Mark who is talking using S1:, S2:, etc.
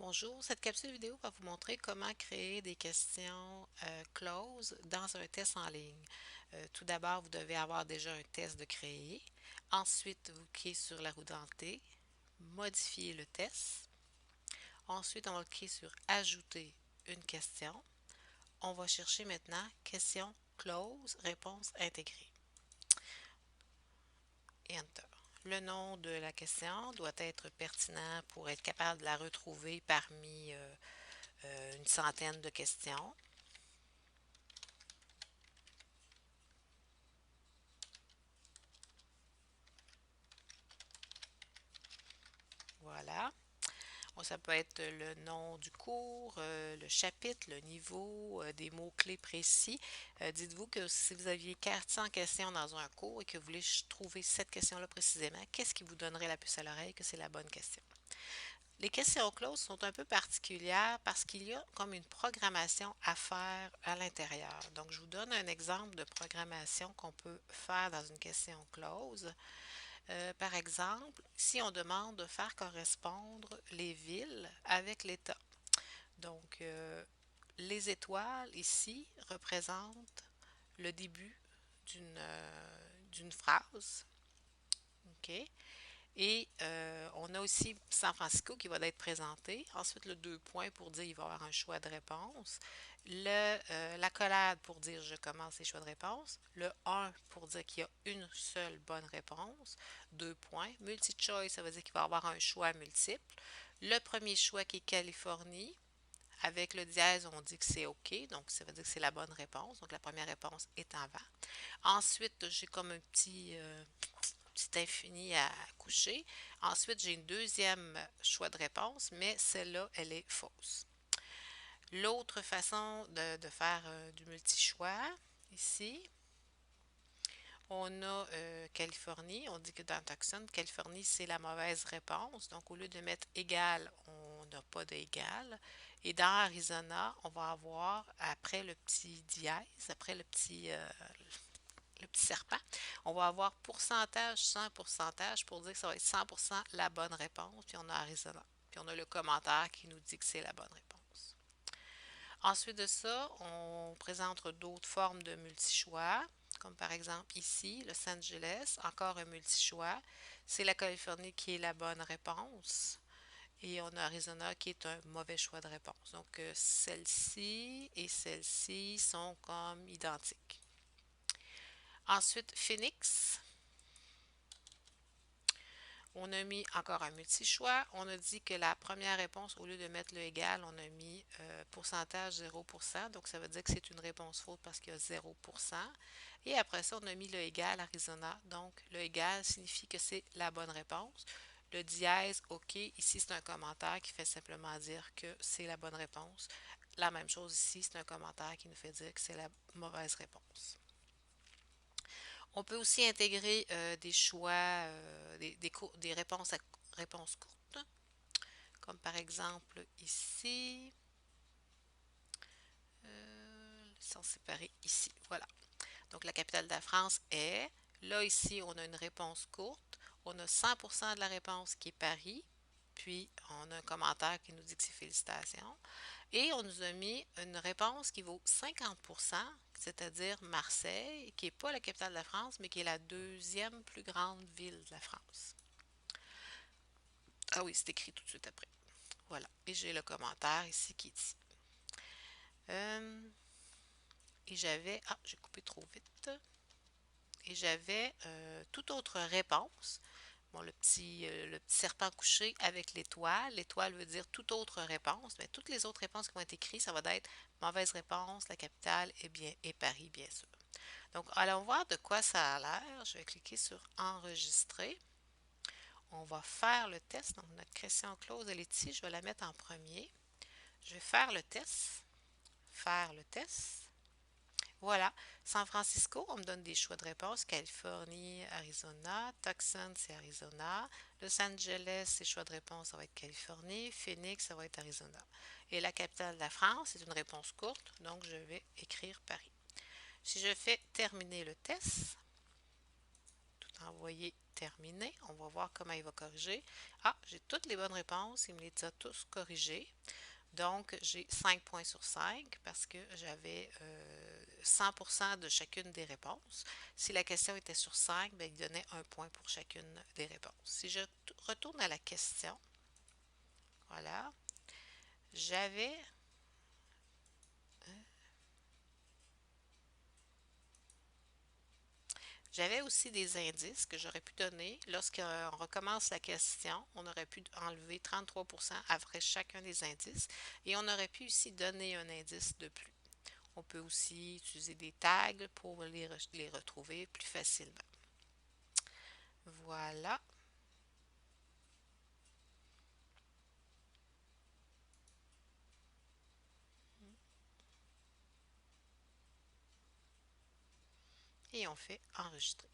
S1: Bonjour, cette capsule vidéo va vous montrer comment créer des questions close dans un test en ligne. Tout d'abord, vous devez avoir déjà un test de créer. Ensuite, vous cliquez sur la roue dentée, modifier le test. Ensuite, on va cliquer sur ajouter une question. On va chercher maintenant question close, réponse intégrée. Et Enter. Le nom de la question doit être pertinent pour être capable de la retrouver parmi une centaine de questions. Voilà. Ça peut être le nom du cours, le chapitre, le niveau, des mots-clés précis. Dites-vous que si vous aviez 400 questions dans un cours et que vous voulez trouver cette question-là précisément, qu'est-ce qui vous donnerait la puce à l'oreille que c'est la bonne question? Les questions closes sont un peu particulières parce qu'il y a comme une programmation à faire à l'intérieur. Donc, je vous donne un exemple de programmation qu'on peut faire dans une question close. Par exemple, si on demande de faire correspondre les villes avec l'État. Donc, les étoiles ici représentent le début d'une phrase. OK? Et on a aussi San Francisco qui va être présenté. Ensuite, le 2 points pour dire qu'il va y avoir un choix de réponse. L'accolade pour dire je commence les choix de réponse. Le 1 pour dire qu'il y a une seule bonne réponse. 2 points. Multi-choice, ça veut dire qu'il va y avoir un choix multiple. Le premier choix qui est Californie. Avec le dièse, on dit que c'est OK, donc ça veut dire que c'est la bonne réponse. Donc la première réponse est en vent. Ensuite, j'ai comme un petit infini à coucher. Ensuite, j'ai une deuxième choix de réponse, mais celle-là, elle est fausse. L'autre façon de faire du multi-choix, ici, on a Californie. On dit que dans Tucson, Californie, c'est la mauvaise réponse. Donc, au lieu de mettre égal, on n'a pas d'égal. Et dans Arizona, on va avoir, après le petit dièse, après le petit serpent, on va avoir pourcentage, 100 pourcentage pour dire que ça va être 100% la bonne réponse. Puis on a Arizona. Puis on a le commentaire qui nous dit que c'est la bonne réponse. Ensuite de ça, on présente d'autres formes de multi-choix, comme par exemple ici, Los Angeles, encore un multi-choix. C'est la Californie qui est la bonne réponse. Et on a Arizona qui est un mauvais choix de réponse. Donc, celle-ci et celle-ci sont comme identiques. Ensuite, Phoenix. On a mis encore un multi-choix. On a dit que la première réponse, au lieu de mettre le égal, on a mis pourcentage 0%. Donc, ça veut dire que c'est une réponse faute parce qu'il y a 0%. Et après ça, on a mis le égal Arizona. Donc, le égal signifie que c'est la bonne réponse. Le dièse, OK. Ici, c'est un commentaire qui fait simplement dire que c'est la bonne réponse. La même chose ici, c'est un commentaire qui nous fait dire que c'est la mauvaise réponse. On peut aussi intégrer des choix, des réponses courtes, comme par exemple ici, sans séparer ici. Voilà. Donc la capitale de la France est. Là, ici, on a une réponse courte. On a 100% de la réponse qui est Paris. Puis, on a un commentaire qui nous dit que c'est félicitations. Et on nous a mis une réponse qui vaut 50%, c'est-à-dire Marseille, qui n'est pas la capitale de la France, mais qui est la deuxième plus grande ville de la France. Ah oui, c'est écrit tout de suite après. Voilà. Et j'ai le commentaire ici qui dit. Et j'avais. Ah, j'ai coupé trop vite. Et j'avais toute autre réponse. Bon, le petit serpent couché avec l'étoile. L'étoile veut dire toute autre réponse. Mais toutes les autres réponses qui vont être écrites, ça va être mauvaise réponse, la capitale est Paris, bien sûr. Donc, allons voir de quoi ça a l'air. Je vais cliquer sur Enregistrer. On va faire le test. Donc, notre question close, elle est ici. Je vais la mettre en premier. Je vais faire le test. Faire le test. Voilà. San Francisco, on me donne des choix de réponse. Californie, Arizona. Tucson, c'est Arizona. Los Angeles, c'est choix de réponse, ça va être Californie. Phoenix, ça va être Arizona. Et la capitale de la France, c'est une réponse courte, donc je vais écrire Paris. Si je fais terminer le test, tout envoyer terminé. On va voir comment il va corriger. Ah, j'ai toutes les bonnes réponses. Il me les a tous corrigées. Donc, j'ai 5 points sur 5 parce que j'avais 100% de chacune des réponses. Si la question était sur 5, bien, il donnait un point pour chacune des réponses. Si je retourne à la question, voilà, j'avais J'avais aussi des indices que j'aurais pu donner. Lorsqu'on recommence la question, on aurait pu enlever 33% après chacun des indices et on aurait pu aussi donner un indice de plus. On peut aussi utiliser des tags pour les retrouver plus facilement. Voilà. Et on fait enregistrer.